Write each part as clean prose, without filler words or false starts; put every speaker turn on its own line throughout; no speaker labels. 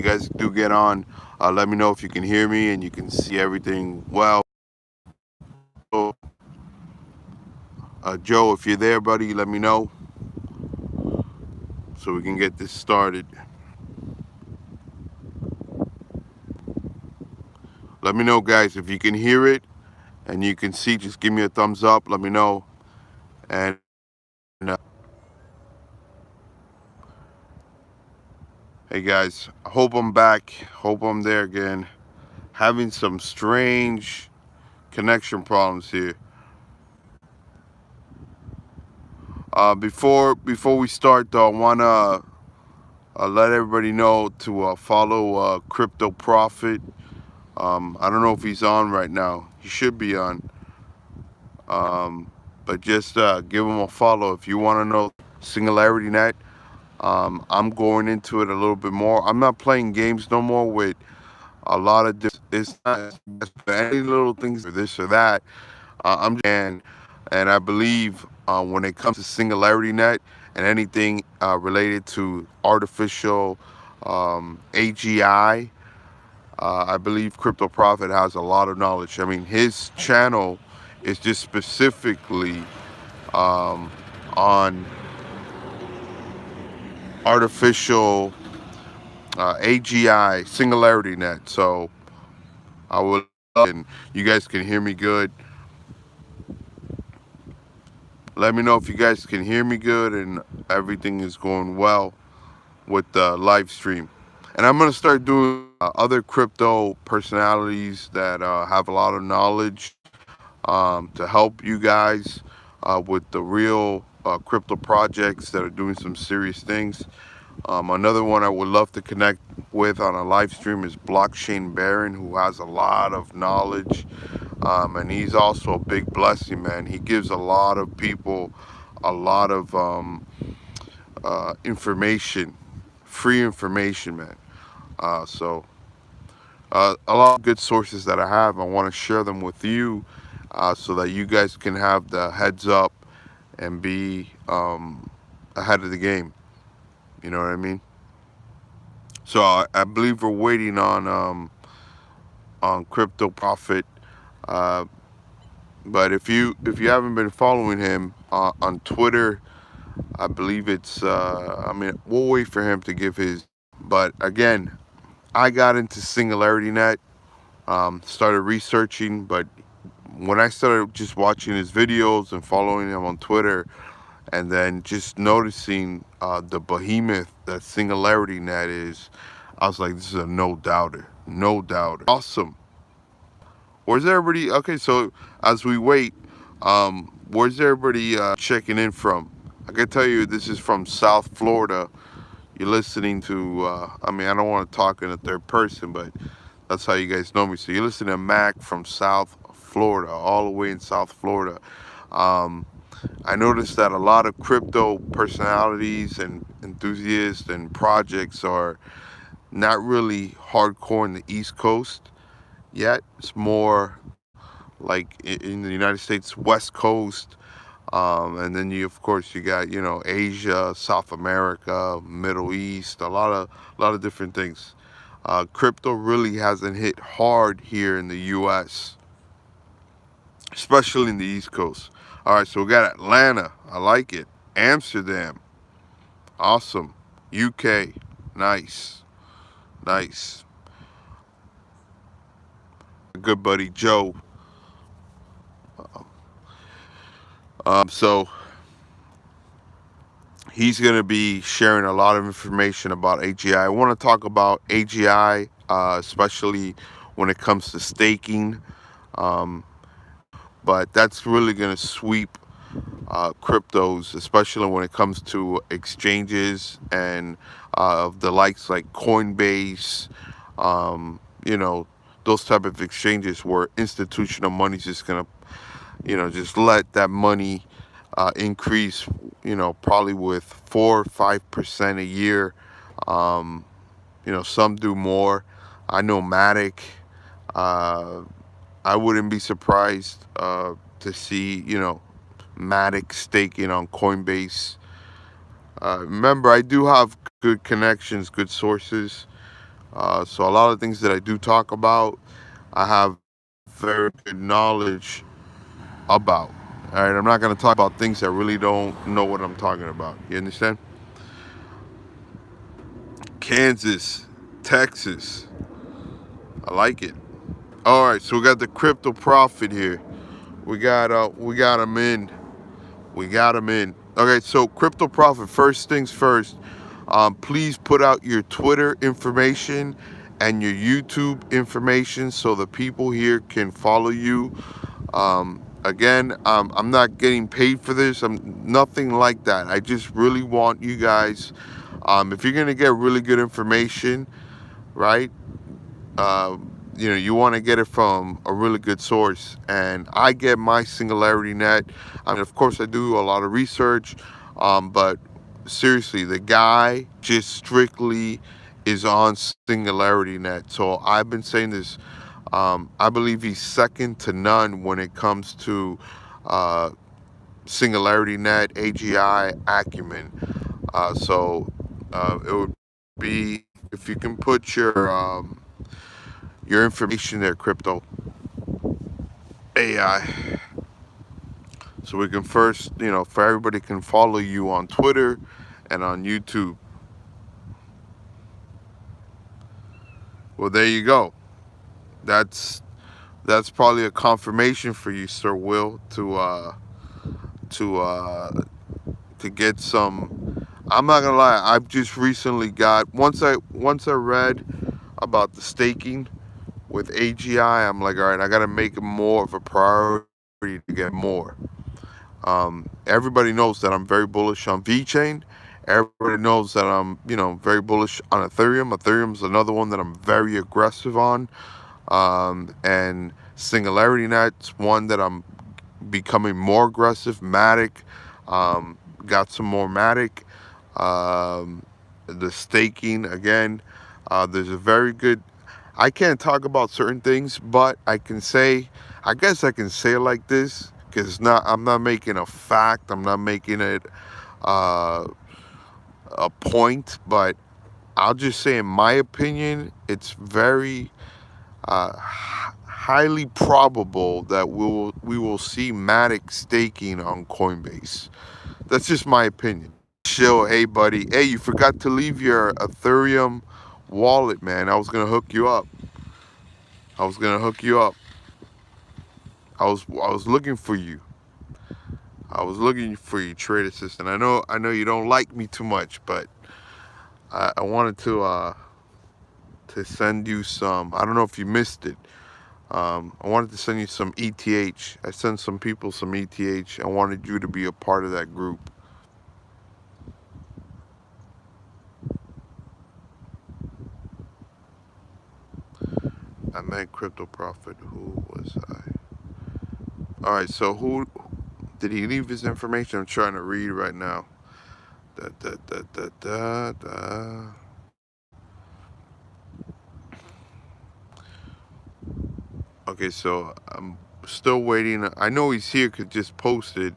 guys do get on, let me know if you can hear me and you can see everything well. So, Joe, if you're there, buddy, let me know so we can get this started. Let me know, guys, if you can hear it and you can see. Just give me a thumbs up. Let me know. And hey, guys, I hope I'm back. Hope I'm there again. Having some strange connection problems here. Before we start, though, I wanna let everybody know to follow Crypto Prophet. I don't know if he's on right now. He should be on. But just give him a follow if you want to know Singularity Net. I'm going into it a little bit more. I'm not playing games no more with a lot of it's not any little things or this or that. And I believe when it comes to Singularity Net and anything related to artificial AGI, I believe Crypto Prophet has a lot of knowledge. I mean, his channel is just specifically on artificial AGI Singularity Net. So I would love, and you guys can hear me good. Let me know if you guys can hear me good and everything is going well with the live stream. And I'm going to start doing other crypto personalities that have a lot of knowledge to help you guys with the real crypto projects that are doing some serious things. Another one I would love to connect with on a live stream is Blockchain Baron, who has a lot of knowledge. And he's also a big blessing, man. He gives a lot of people a lot of information, free information, man. So a lot of good sources that I have. I want to share them with you so that you guys can have the heads up and be ahead of the game. You know what I mean? So I believe we're waiting on Crypto Prophet. Uh, but if you haven't been following him on Twitter, I believe it's. I mean, we'll wait for him to give his. But again, I got into Singularity Net, started researching, but when I started just watching his videos and following him on Twitter, and then just noticing the behemoth that Singularity Net is, I was like, this is a no doubter. No doubter. Awesome. Where's everybody? Okay, so as we wait, where's everybody checking in from? I can tell you this is from South Florida. You're listening to, I mean, I don't want to talk in a third person, but that's how you guys know me. So you're listening to Mac from South Florida, all the way in South Florida. I noticed that a lot of crypto personalities and enthusiasts and projects are not really hardcore in the East Coast yet. It's more like in the United States, West Coast. And then of course, you got, Asia, South America, Middle East, a lot of different things. Crypto really hasn't hit hard here in the U.S., especially in the East Coast. All right, so we got Atlanta. I like it. Amsterdam. Awesome. UK. Nice. Nice. Good buddy Joe. So he's going to be sharing a lot of information about AGI. I want to talk about AGI, especially when it comes to staking. But that's really going to sweep cryptos, especially when it comes to exchanges and the likes like Coinbase, those type of exchanges where institutional money is just going to, just let that money increase, probably with 4 or 5% a year. Some do more. I know Matic. I wouldn't be surprised to see, Matic staking on Coinbase. Remember, I do have good connections, good sources. So a lot of things that I do talk about, I have very good knowledge about. All right, I'm not going to talk about things I really don't know what I'm talking about. You understand? Kansas, Texas. I like it. All right, so we got the crypto prophet here. We got him in. We got him in. Okay, so crypto prophet. First things first. Please put out your Twitter information and your YouTube information so the people here can follow you. Again, I'm not getting paid for this. I'm nothing like that. I just really want you guys. If you're gonna get really good information, right? You want to get it from a really good source, and I get my Singularity Net. I mean, of course I do a lot of research, but seriously, the guy just strictly is on Singularity Net. So I've been saying this. I believe he's second to none when it comes to uh, Singularity Net, AGI, Acumen. It would be, if you can put your information there, crypto AI, so we can first, for everybody can follow you on Twitter and on YouTube. Well, there you go. That's probably a confirmation for you, Sir Will, to to get some. I'm not gonna lie. I've just recently got once I read about the staking with AGI. I'm like, all right, I gotta make it more of a priority to get more. Everybody knows that I'm very bullish on VeChain. Everybody knows that I'm, very bullish on Ethereum. Ethereum's another one that I'm very aggressive on. And Singularity Net's one that I'm becoming more aggressive. Matic, got some more Matic. The staking again. There's a very good. I can't talk about certain things, but I can say, I guess I can say it like this, because I'm not making a fact. I'm not making it uh, a point, but I'll just say, in my opinion, it's very highly probable that we will see Matic staking on Coinbase. That's just my opinion. Chill, hey buddy. Hey, you forgot to leave your Ethereum wallet, man. I was gonna hook you up. I was gonna hook you up. I was looking for you. I was looking for you, trade assistant. I know you don't like me too much, but I wanted to send you some. I don't know if you missed it. I wanted to send you some ETH. I sent some people some ETH. I wanted you to be a part of that group. I meant crypto profit. Who was I? All right, so who did he leave his information? I'm trying to read right now. Da, da, da, da, da, da. Okay, so I'm still waiting. I know he's here because just posted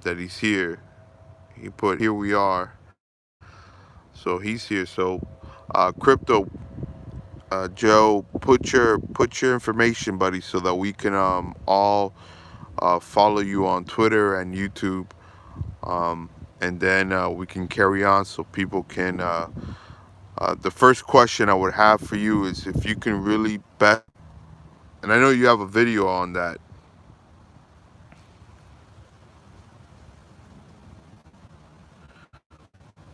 that he's here. He put, here we are. So he's here. So crypto Joe, put your information, buddy, so that we can all follow you on Twitter and YouTube, and then we can carry on so people can. The first question I would have for you is if you can really bet, and I know you have a video on that.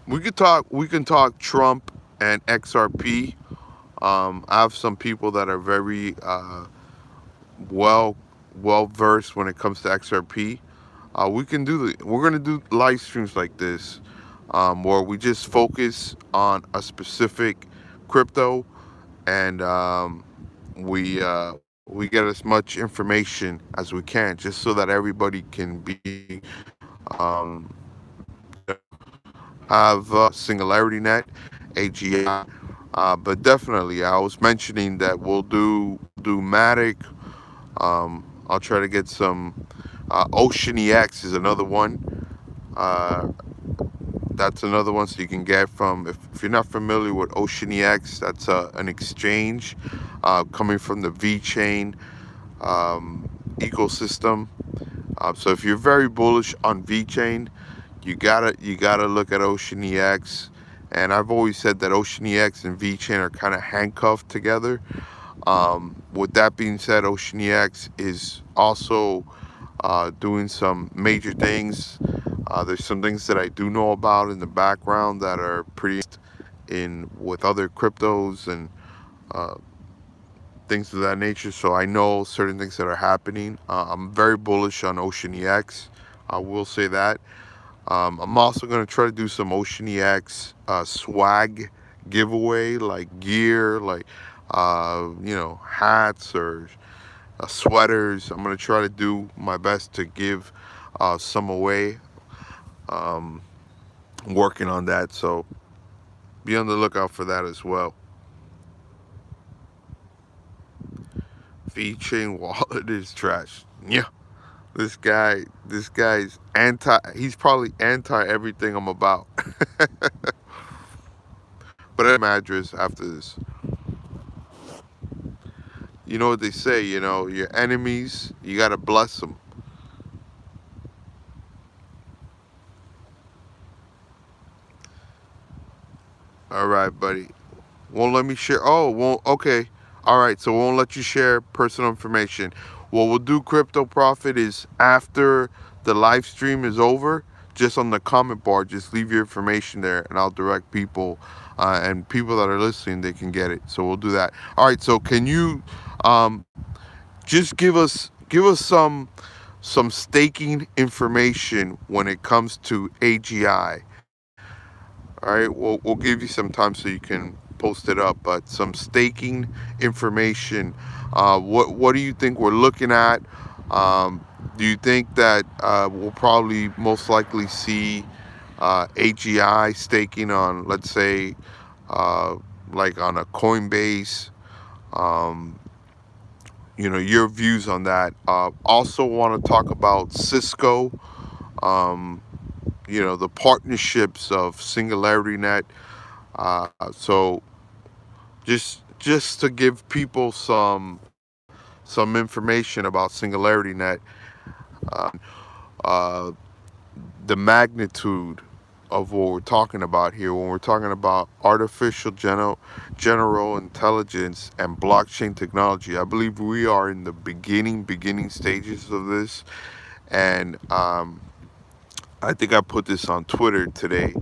We can talk Trump and XRP. I have some people that are very well versed when it comes to XRP. We're gonna do live streams like this, where we just focus on a specific crypto, and we get as much information as we can, just so that everybody can be um, have Singularity Net, AGI. But definitely, I was mentioning that we'll do Matic. I'll try to get some. Ocean EX is another one. That's another one. So you can get from, if you're not familiar with OceanEX, that's an exchange coming from the VeChain ecosystem. So if you're very bullish on VeChain, you gotta look at OceanEX. And I've always said that OceanEX and VeChain are kind of handcuffed together. With that being said, OceanEX is also doing some major things. There's some things that I do know about in the background that are pretty in with other cryptos and uh, things of that nature. So I know certain things that are happening. I'm very bullish on OceanEX. I will say that. I'm also going to try to do some OceanEX swag giveaway, like gear, like hats or sweaters. I'm going to try to do my best to give some away. Um, working on that, so be on the lookout for that as well. VeChain wallet is trash. Yeah, this guy's anti. He's probably anti everything I'm about. But I'm address after this. You know what they say? Your enemies, you gotta bless them. All right, buddy. Won't let me share. Oh, won't. Okay. All right. So won't let you share personal information. What we'll do, Crypto Profit, is after the live stream is over, just on the comment bar, just leave your information there, and I'll direct people, and people that are listening, they can get it. So we'll do that. All right. So can you, just give us some staking information when it comes to AGI. All right, we'll give you some time so you can post it up, but some staking information. What do you think we're looking at? Do you think that we'll probably most likely see AGI staking on, let's say, like on a Coinbase? Um, your views on that. Also want to talk about Cisco. Um, the partnerships of SingularityNet. So just to give people some information about SingularityNet, uh, uh, the magnitude of what we're talking about here when we're talking about artificial general intelligence and blockchain technology. I believe we are in the beginning stages of this, and I think I put this on Twitter today,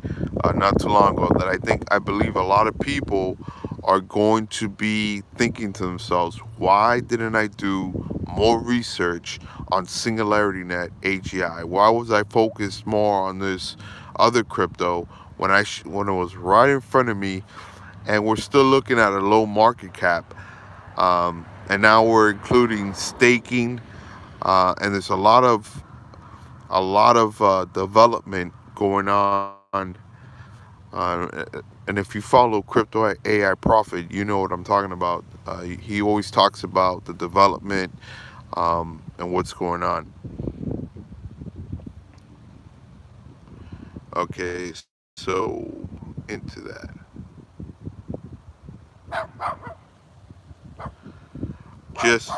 not too long ago, that I believe a lot of people are going to be thinking to themselves, why didn't I do more research on SingularityNet AGI? Why was I focused more on this other crypto when when it was right in front of me, and we're still looking at a low market cap, and now we're including staking, and there's a lot of development going on. And if you follow Crypto AI Profit, you know what I'm talking about. He always talks about the development and what's going on. Okay, so into that. Just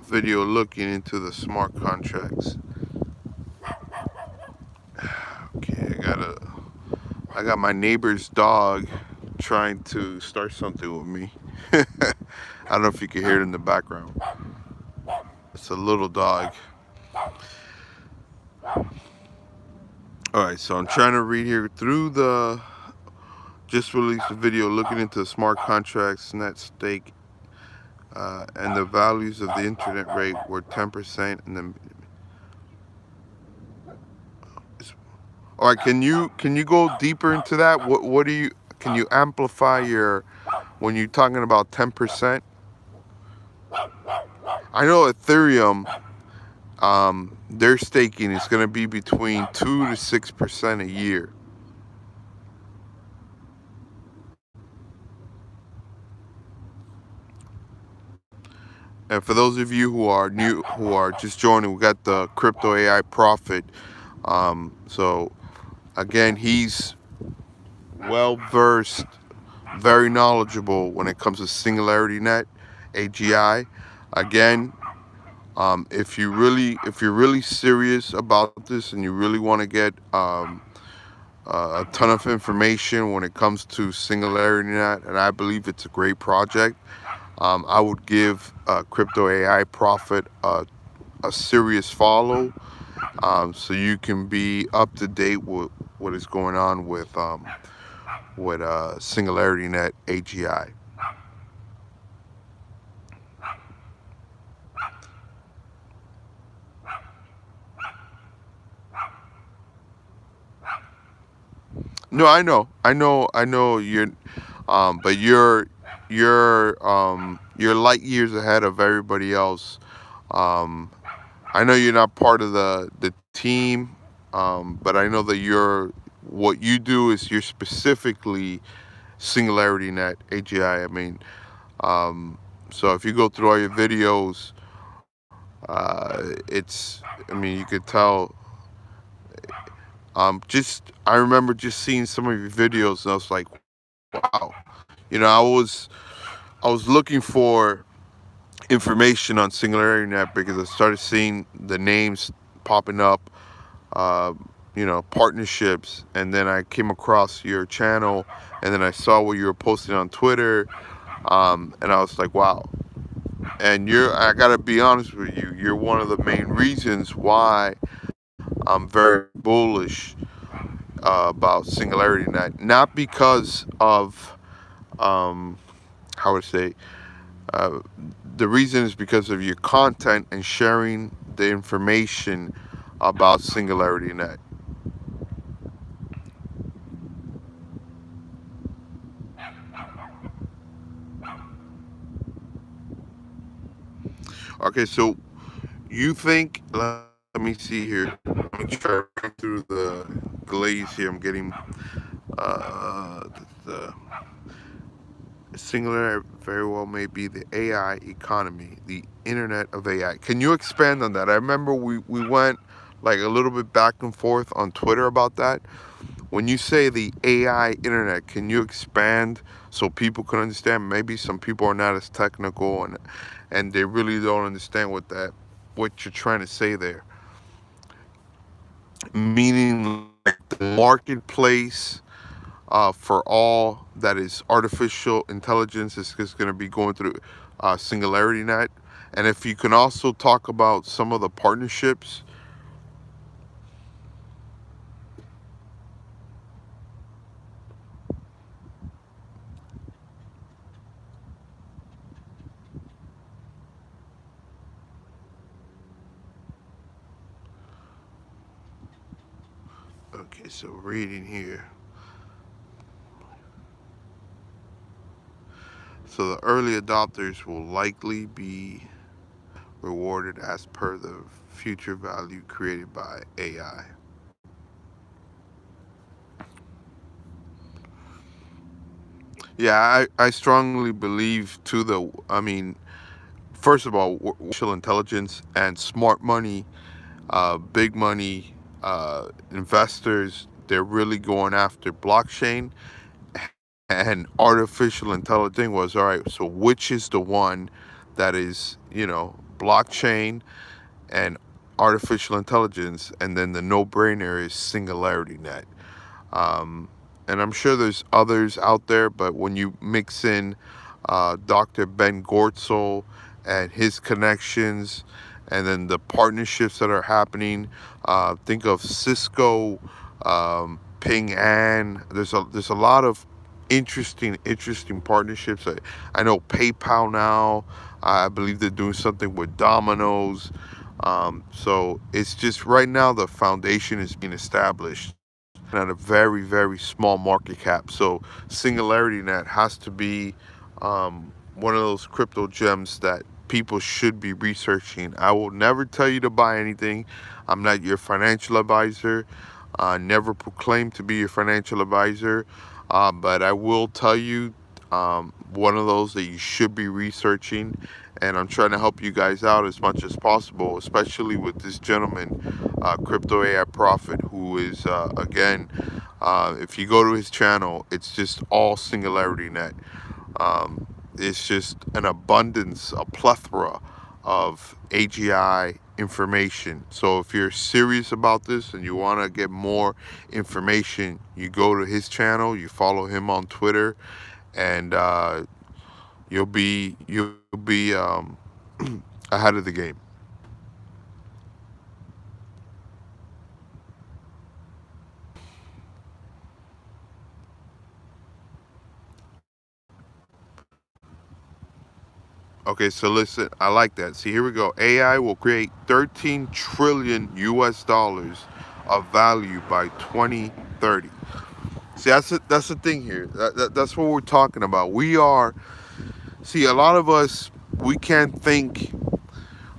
video looking into the smart contracts. Okay, I got my neighbor's dog trying to start something with me. I don't know if you can hear it in the background. It's a little dog. Alright, so I'm trying to read here through the just released a video looking into smart contracts, net stake, and the values of the internet rate were 10%. And then, all right, can you go deeper into that? What do you can you amplify your when you're talking about 10%? I know Ethereum, their staking is going to be between 2 to 6% a year. And for those of you who are new, who are just joining, we got the Crypto AI Profit. So Again, he's well versed, very knowledgeable when it comes to Singularity Net, AGI. Again, if you're really serious about this and you really want to get a ton of information when it comes to Singularity Net, and I believe it's a great project, I would give Crypto AI Prophet a serious follow, so you can be up to date with what is going on with Singularity Net AGI. No, I know you're, but you're light years ahead of everybody else. Um, I know you're not part of the team, but I know that what you do is you're specifically Singularity Net AGI. I mean, so if you go through all your videos, it's, I mean, you could tell. Just I remember just seeing some of your videos, and I was like, wow. You know, I was looking for information on Singularity Net because I started seeing the names popping up, uh, partnerships, and then I came across your channel, and then I saw what you were posting on Twitter, and I was like, wow. And I gotta be honest with you, you're one of the main reasons why I'm very bullish about Singularity Net. Not because of, how would I say, uh, the reason is because of your content and sharing the information about Singularity Net. Okay, so you think, let me see here. Let me try to break through the glaze here. I'm getting the Singular very well may be the AI economy, the internet of AI. Can you expand on that? I remember we went like a little bit back and forth on Twitter about that. When you say the AI internet, can you expand so people can understand? Maybe some people are not as technical, and they really don't understand what you're trying to say there. Meaning like the marketplace for all that is artificial intelligence is just going to be going through Singularity Net. And if you can also talk about some of the partnerships. Okay, so reading here. So the early adopters will likely be rewarded as per the future value created by AI. Yeah, I strongly believe too, I mean, first of all, artificial intelligence and smart money, big money, investors, they're really going after blockchain and artificial intelligence. Was all right, so which is the one that is, blockchain and artificial intelligence, and then the no-brainer is Singularity Net. Um, and I'm sure there's others out there, but when you mix in Dr. Ben Gortzel and his connections, and then the partnerships that are happening, think of Cisco, Ping An. There's a lot of interesting partnerships. I know PayPal now. I believe they're doing something with Domino's. So it's just right now the foundation is being established at a very small market cap. So Singularity Net has to be one of those crypto gems that people should be researching. I will never tell you to buy anything. I'm not your financial advisor. Never proclaim to be your financial advisor. But I will tell you one of those that you should be researching, and I'm trying to help you guys out as much as possible, especially with this gentleman, Crypto AI Prophet, who is again, if you go to his channel, it's just all Singularity Net. It's just an abundance, a plethora of AGI information. So if you're serious about this and you want to get more information, you go to his channel, you follow him on Twitter, and you'll be ahead of the game. Okay, so listen, I like that. See, here we go. AI will create 13 trillion US dollars of value by 2030. See, that's the thing here. That's what we're talking about. We are, see, a lot of us, we can't think.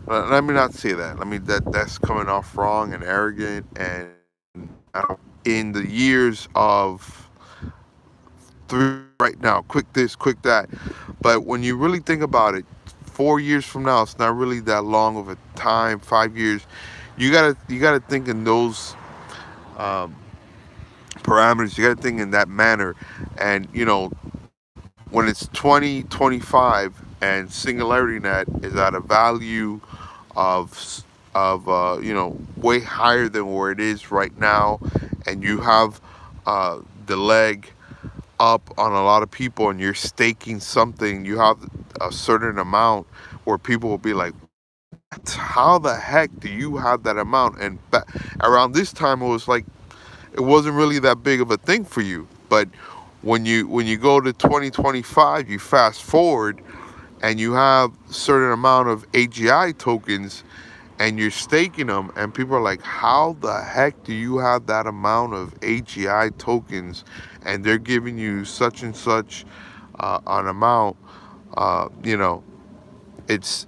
Let me not say that. Let me that's coming off wrong and arrogant. And in the years of three right now, quick this, quick that. But when you really think about it, 4 years from now, it's not really that long of a time. 5 years, you gotta think in those um, parameters. You gotta think in that manner, and when it's 2025 and Singularity Net is at a value of way higher than where it is right now, and you have the leg up on a lot of people, and you're staking something, you have a certain amount where people will be like, how the heck do you have that amount? And around this time, it was like it wasn't really that big of a thing for you. But when you go to 2025, you fast forward and you have a certain amount of AGI tokens and you're staking them, and people are like, how the heck do you have that amount of AGI tokens? And they're giving you such and such an amount. uh, you know it's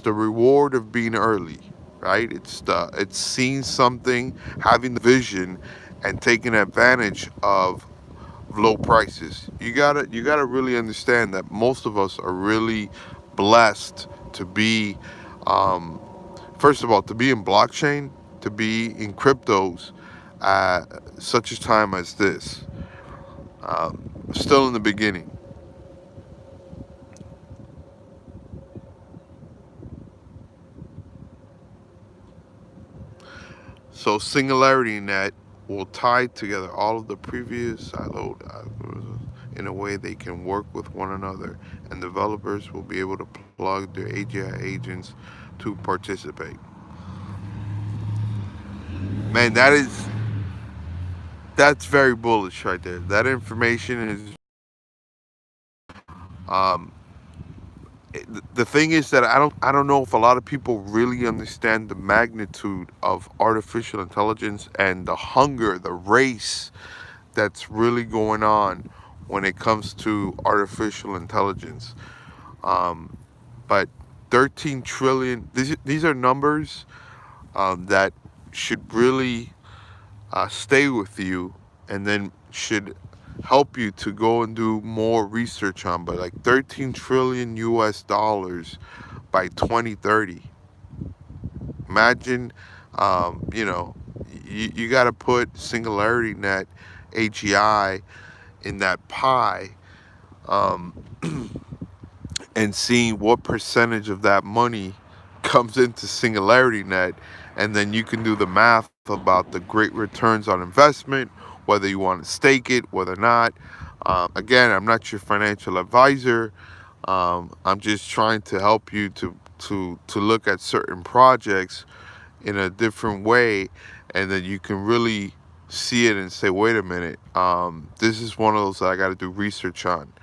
the reward of being early, right? It's seeing something, having the vision, and taking advantage of low prices. You gotta really understand that most of us are really blessed to be, um, first of all, to be in blockchain, to be in cryptos at such a time as this. Still in the beginning. So Singularity Net will tie together all of the previous siloed algorithms in a way they can work with one another, and developers will be able to plug their AGI agents to participate. Man, that's very bullish right there. That information is um the thing is that I don't know if a lot of people really understand the magnitude of artificial intelligence and the hunger, the race that's really going on when it comes to artificial intelligence. Um, but 13 trillion, these are numbers that should really stay with you, and then should help you to go and do more research on. But like 13 trillion US dollars by 2030. Imagine, you got to put Singularity Net, AGI, in that pie, um, and seeing what percentage of that money comes into Singularity Net, and then you can do the math about the great returns on investment, whether you want to stake it, whether not. Again, I'm not your financial advisor. I'm just trying to help you to look at certain projects in a different way, and then you can really see it and say, wait a minute, this is one of those that I got to do research on.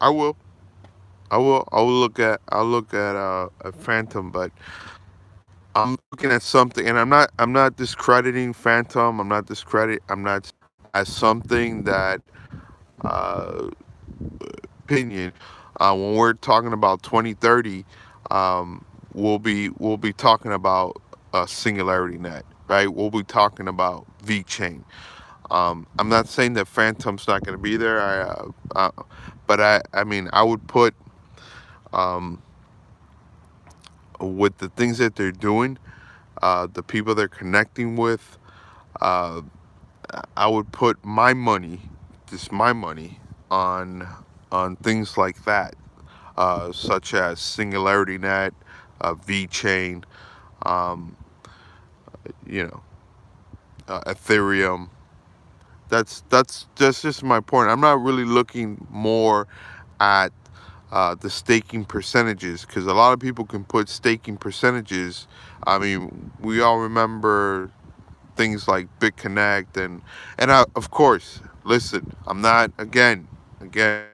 I will. I'll look at a Phantom, but I'm looking at something, and I'm not discrediting Phantom. I'm not as something that uh, opinion, when we're talking about 2030, we'll be talking about Singularity Net, right? We'll be talking about VeChain. I'm not saying that Phantom's not going to be there. But I mean, I would put, um, with the things that they're doing, the people they're connecting with, uh, I would put my money, just my money, on things like that, such as Singularity Net, VeChain, um, you know, Ethereum. That's just my point. I'm not really looking more at the staking percentages, because a lot of people can put staking percentages. I mean, we all remember things like BitConnect and of course, listen, I'm not, again, I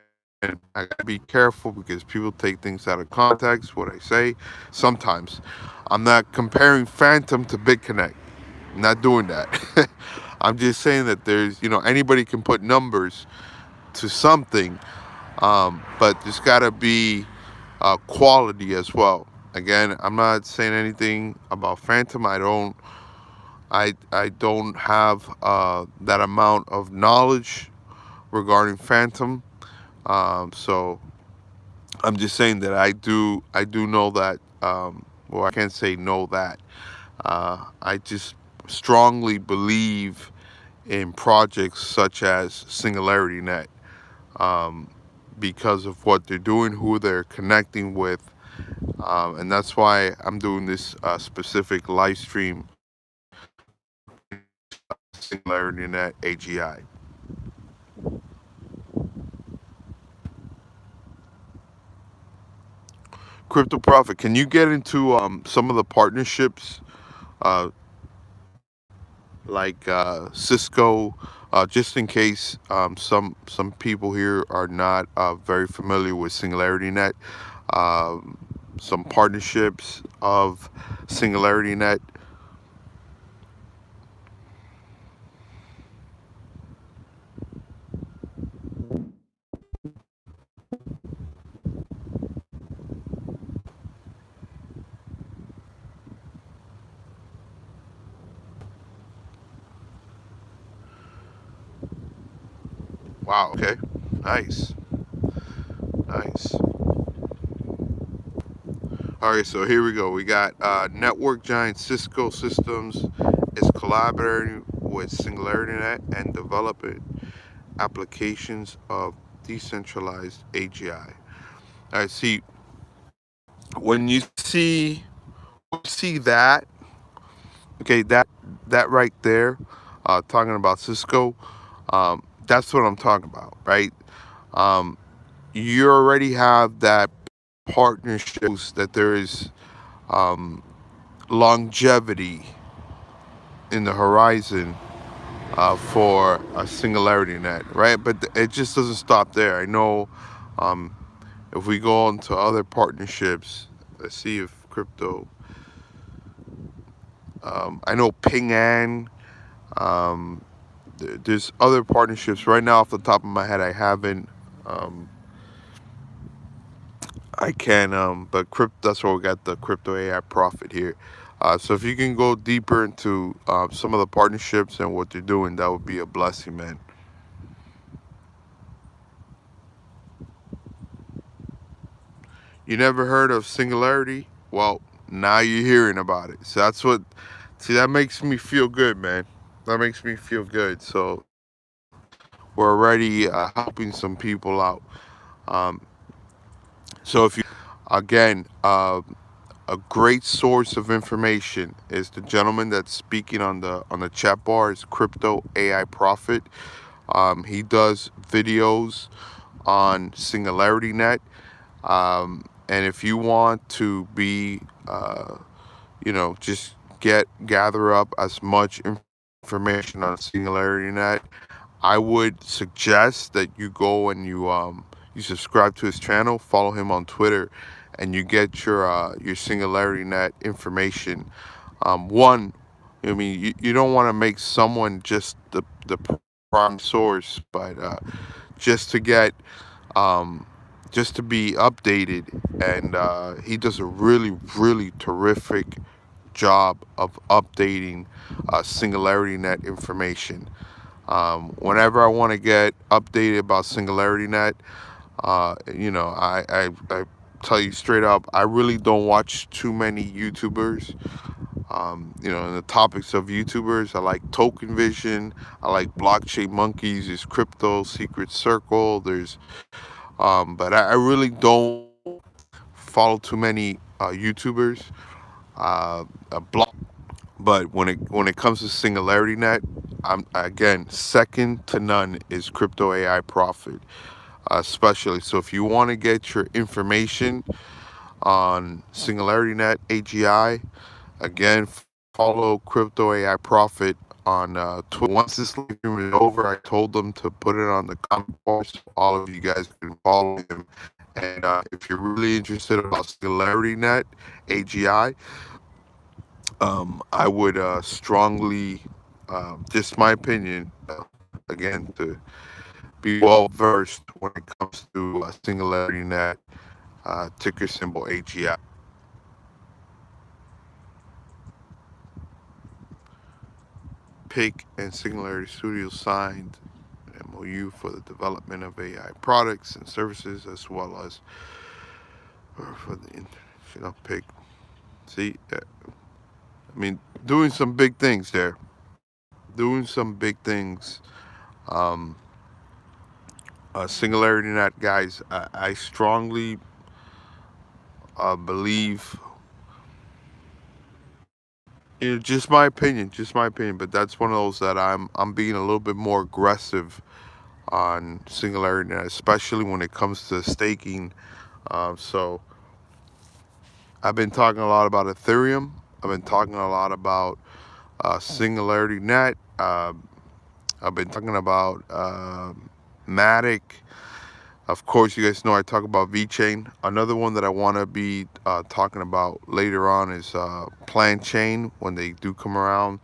gotta be careful because people take things out of context. What I say sometimes, I'm not comparing Phantom to BitConnect. I'm not doing that. I'm just saying that there's, anybody can put numbers to something, but there's got to be quality as well. Again, I'm not saying anything about Phantom. I don't have that amount of knowledge regarding Phantom. So I'm just saying that I do know that. Well, I can't say know that. I just strongly believe in projects such as Singularity Net, um, because of what they're doing, who they're connecting with, and that's why I'm doing this specific live stream, Singularity Net AGI. Crypto Profit, can you get into some of the partnerships, uh, like Cisco, just in case some people here are not very familiar with Singularity Net, um, some partnerships of Singularity Net. Wow. Okay. Nice. Nice. All right. So here we go. We got network giant Cisco Systems is collaborating with SingularityNet and developing applications of decentralized AGI. All right. See, when you see that, okay, that right there, talking about Cisco, that's what I'm talking about, right? Um, you already have that partnership, that there is um, longevity in the horizon for a Singularity Net, right? But it just doesn't stop there. I know, um, if we go on to other partnerships, let's see if crypto. I know Ping An. Um, there's other partnerships right now off the top of my head. I haven't. Um, I can, but that's where we got the crypto AI profit here. So if you can go deeper into some of the partnerships and what they're doing, that would be a blessing, man. You never heard of Singularity? Well, now you're hearing about it. So that makes me feel good, man. That makes me feel good. So we're already helping some people out. Um, so if you, again, a great source of information is the gentleman that's speaking on the chat bar, is Crypto AI Profit. He does videos on Singularity Net. And if you want to be, just gather up as much information on Singularity Net, I would suggest that you go and you subscribe to his channel, follow him on Twitter, and you get your Singularity Net information. One, I mean, you don't want to make someone just the prime source, but just to get, um, just to be updated. And he does a really, really terrific job of updating Singularity Net information. Whenever I want to get updated about Singularity Net, I tell you straight up, I really don't watch too many YouTubers. In the topics of YouTubers, I like Token Vision, I like Blockchain Monkeys, there's Crypto Secret Circle, but I really don't follow too many YouTubers. Block, but when it comes to Singularity Net, I'm again second to none is Crypto AI Profit, especially. So if you want to get your information on Singularity Net AGI, again, follow Crypto AI Profit on Twitter. Once this live stream is over, I told them to put it on the comment box so all of you guys can follow him. And if you're really interested about Singularity Net AGI, I would strongly, just my opinion, again, to be well versed when it comes to Singularity Net, ticker symbol AGI. PIC and Singularity Studios signed MOU for the development of AI products and services, as well as for the international PIC. See, I mean, doing some big things there. Doing some big things. Um, Singularity Net, guys, I strongly believe, just my opinion, but that's one of those that I'm being a little bit more aggressive on Singularity Net, especially when it comes to staking. So I've been talking a lot about Ethereum. I've been talking a lot about Singularity Net. I've been talking about Matic. Of course, you guys know I talk about VeChain. Another one that I want to be talking about later on is Planchain when they do come around.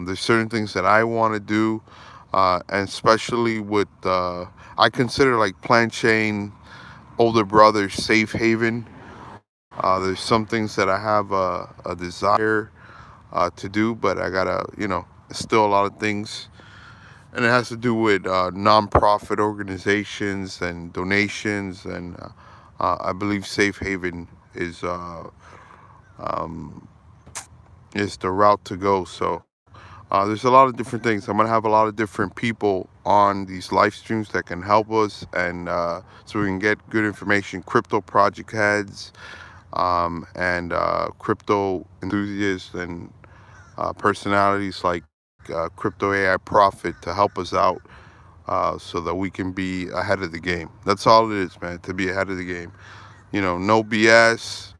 There's certain things that I want to do, and especially with I consider like Planchain older brother safe haven. There's some things that I have a desire to do, but I gotta, still a lot of things, and it has to do with nonprofit organizations and donations, and I believe safe haven is the route to go. So there's a lot of different things. I'm gonna have a lot of different people on these live streams that can help us, and so we can get good information. Crypto project heads, and crypto enthusiasts and personalities like Crypto AI Profit to help us out, so that we can be ahead of the game. That's all it is, man. To be ahead of the game. No BS.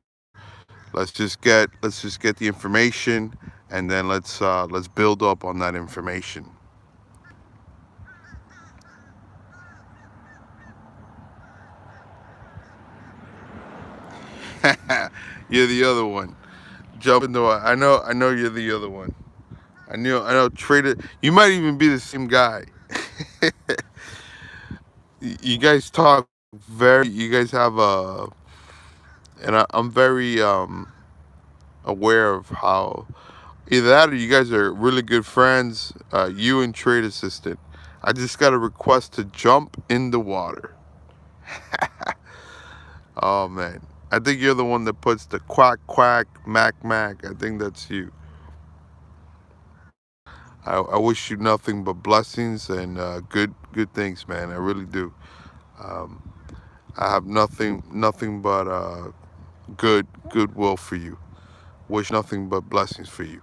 Let's just get the information, and then let's build up on that information. You're the other one. Jump into it. I know you're the other one. I know Trader. You might even be the same guy. You guys talk very. You guys have and I'm very aware of how either that or you guys are really good friends. You and Trade Assistant. I just got a request to jump in the water. Oh man, I think you're the one that puts the quack quack mac mac. I think that's you. I wish you nothing but blessings and good things, man. I really do. Um, I have nothing but goodwill for you. Wish nothing but blessings for you.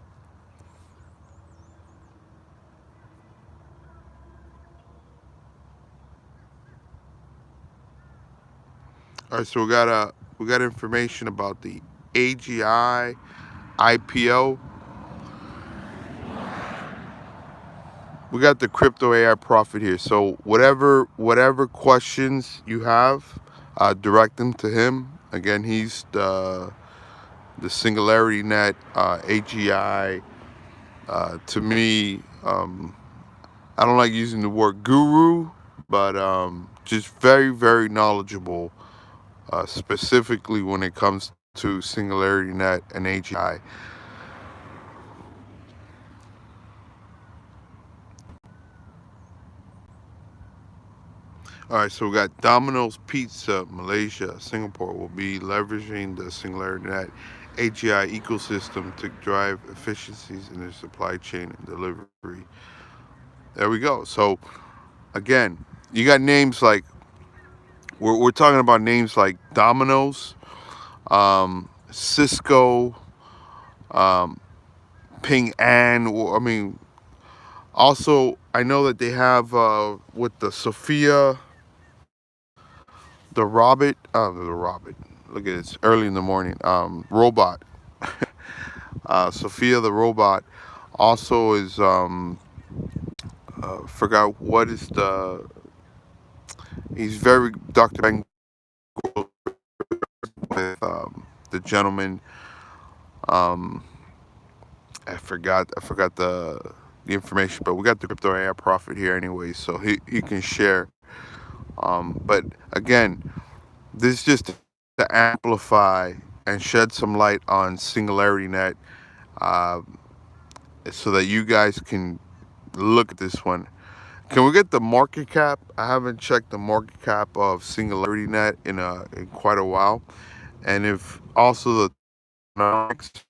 All right, so we got information about the AGI IPO. We got the Crypto AI Profit here. So whatever questions you have, direct them to him. Again, he's the Singularity Net AGI. To me, I don't like using the word guru, but just very, very knowledgeable specifically when it comes to Singularity Net and AGI. All right, so we got Domino's Pizza, Malaysia, Singapore will be leveraging the Singularity Net AGI ecosystem to drive efficiencies in their supply chain and delivery. There we go. So again, you got names like we're talking about names like Domino's, Cisco, um, Ping An. I mean, also I know that they have with the Sophia, the Robert. Look at it, it's early in the morning. Robot, Sophia the robot, also is forgot what is the. He's very Dr. Bang with the gentleman. Um, I forgot the information, but we got the crypto AI prophet here anyway, so he can share. But again, this is just to amplify and shed some light on Singularity Net, uh, so that you guys can look at this one. Can we get the market cap? I haven't checked the market cap of Singularity Net in quite a while, and if also the next.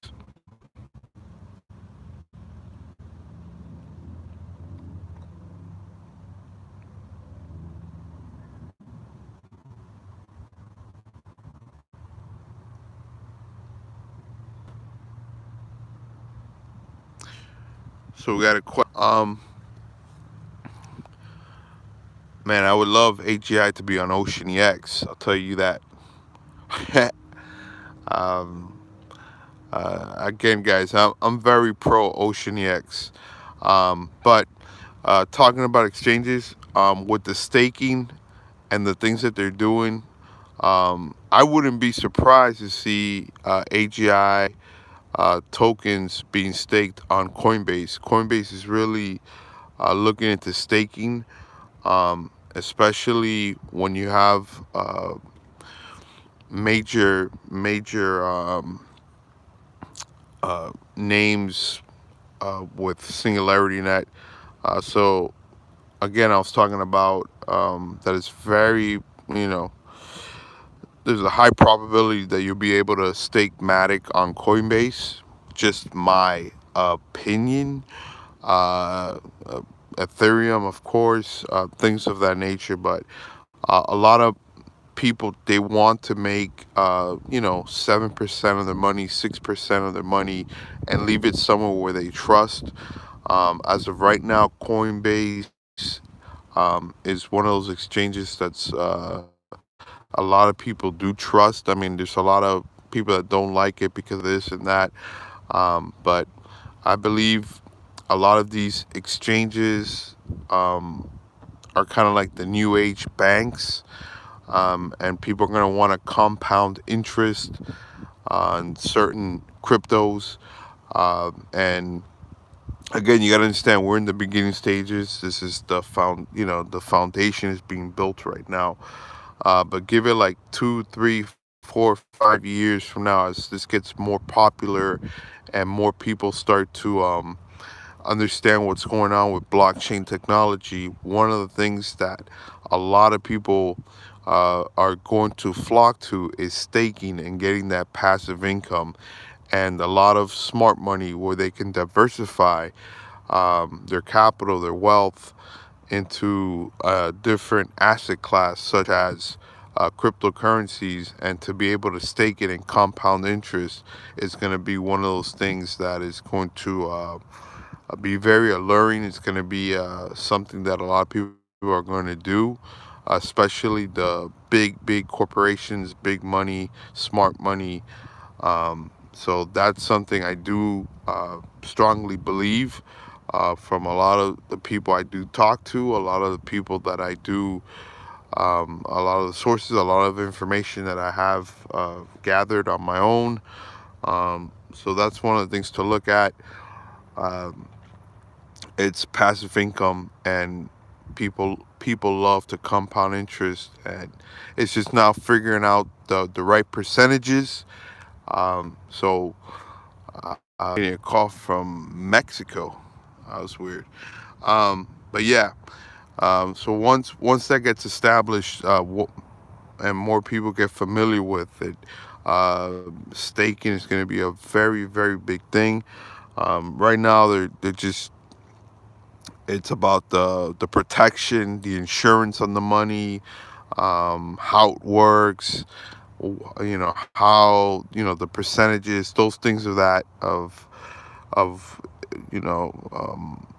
So we got a question. Man, I would love AGI to be on Ocean EX. I'll tell you that. um, Again, guys, I'm very pro Ocean EX. But talking about exchanges, with the staking and the things that they're doing, I wouldn't be surprised to see AGI tokens being staked on Coinbase. Coinbase is really looking into staking, especially when you have major names with Singularity Net. So again, I was talking about that it's very, there's a high probability that you'll be able to stake Matic on Coinbase. Just my opinion. Uh, uh, Ethereum, of course, things of that nature. But a lot of people, they want to make 7% of their money, 6% of their money, and leave it somewhere where they trust. As of right now, Coinbase is one of those exchanges that's a lot of people do trust. I mean, there's a lot of people that don't like it because of this and that, but I believe a lot of these exchanges are kind of like the new age banks, and people are going to want to compound interest on certain cryptos. And again, you got to understand we're in the beginning stages. This is the foundation is being built right now. But give it like 2, 3, 4, 5 years from now, as this gets more popular and more people start to understand what's going on with blockchain technology, one of the things that a lot of people are going to flock to is staking and getting that passive income, and a lot of smart money where they can diversify their capital, their wealth into a different asset class, such as cryptocurrencies, and to be able to stake it and compound interest is going to be one of those things that is going to be very alluring. It's going to be something that a lot of people are going to do, especially the big corporations, big money, smart money. So that's something I do strongly believe, from a lot of the people I do talk to, a lot of the people that I do, a lot of the sources, a lot of information that I have gathered on my own. So that's one of the things to look at. Um, it's passive income, and people love to compound interest, and it's just now figuring out the right percentages. So getting a call from Mexico. That was weird. But yeah, so once that gets established, and more people get familiar with it, staking is going to be a very, very big thing. Right now, they're just, it's about the protection, the insurance on the money, how it works, how, the percentages, those things of that, of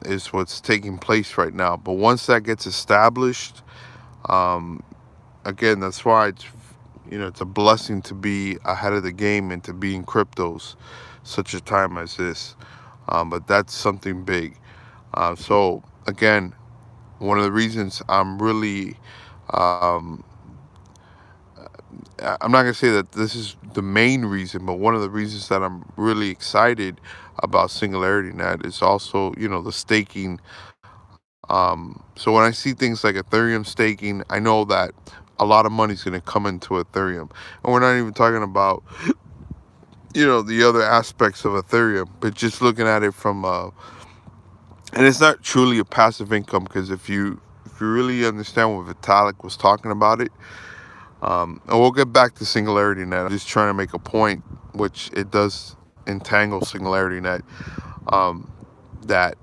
is what's taking place right now. But once that gets established, um, again, that's why it's a blessing to be ahead of the game and to be in cryptos such a time as this. But that's something big. So again, one of the reasons I'm really, um, I'm not gonna say that this is the main reason, but one of the reasons that I'm really excited about Singularity Net is also, the staking. So when I see things like Ethereum staking, I know that a lot of money's going to come into Ethereum. And we're not even talking about, the other aspects of Ethereum, but just looking at it from, and it's not truly a passive income, because if you really understand what Vitalik was talking about it, and we'll get back to Singularity Net. I'm just trying to make a point, which it does entangle Singularity Net, that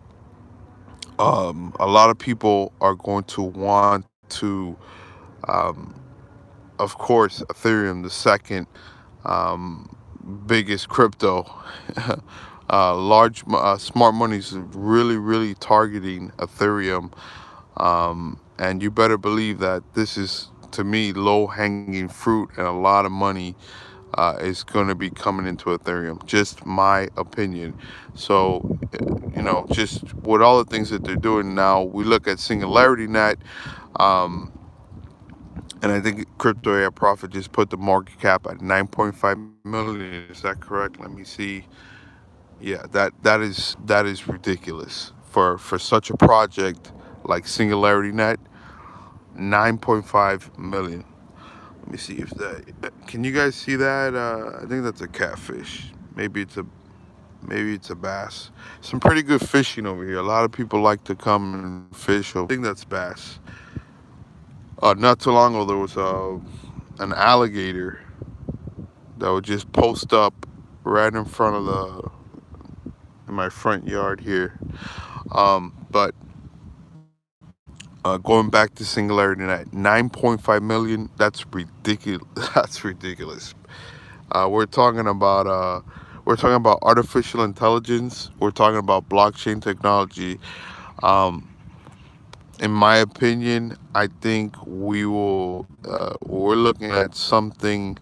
a lot of people are going to want to, um, of course, Ethereum, the second um, biggest crypto. Smart money's really, really targeting Ethereum, and you better believe that this is, to me, low-hanging fruit, and a lot of money is going to be coming into Ethereum. Just my opinion. So, just with all the things that they're doing now, we look at Singularity Net, um, and I think Crypto AI Profit just put the market cap at 9.5 million. Is that correct? Let me see. Yeah, that is ridiculous for such a project like Singularity Net. 9.5 million. Let me see if that. Can you guys see that? I think that's a catfish. Maybe it's a bass. Some pretty good fishing over here. A lot of people like to come and fish. I think that's bass. Not too long ago, there was an alligator that would just post up right in front of in my front yard here. But going back to Singularity Net, 9.5 million. That's ridiculous. That's ridiculous. We're talking about artificial intelligence. We're talking about blockchain technology. Um, in my opinion, I think we're looking at something.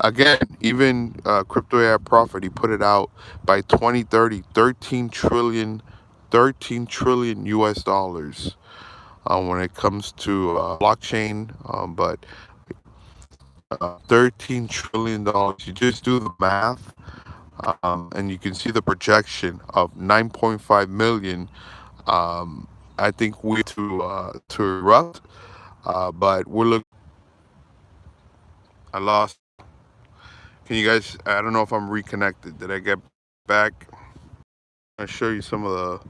Again, even Crypto AI Profit, he put it out by 2030, 13 trillion US dollars when it comes to blockchain. But $13 trillion. You just do the math, and you can see the projection of 9.5 million. I think we to erupt, but we're looking. I lost. Can you guys? I don't know if I'm reconnected. Did I get back? I'll show you some of the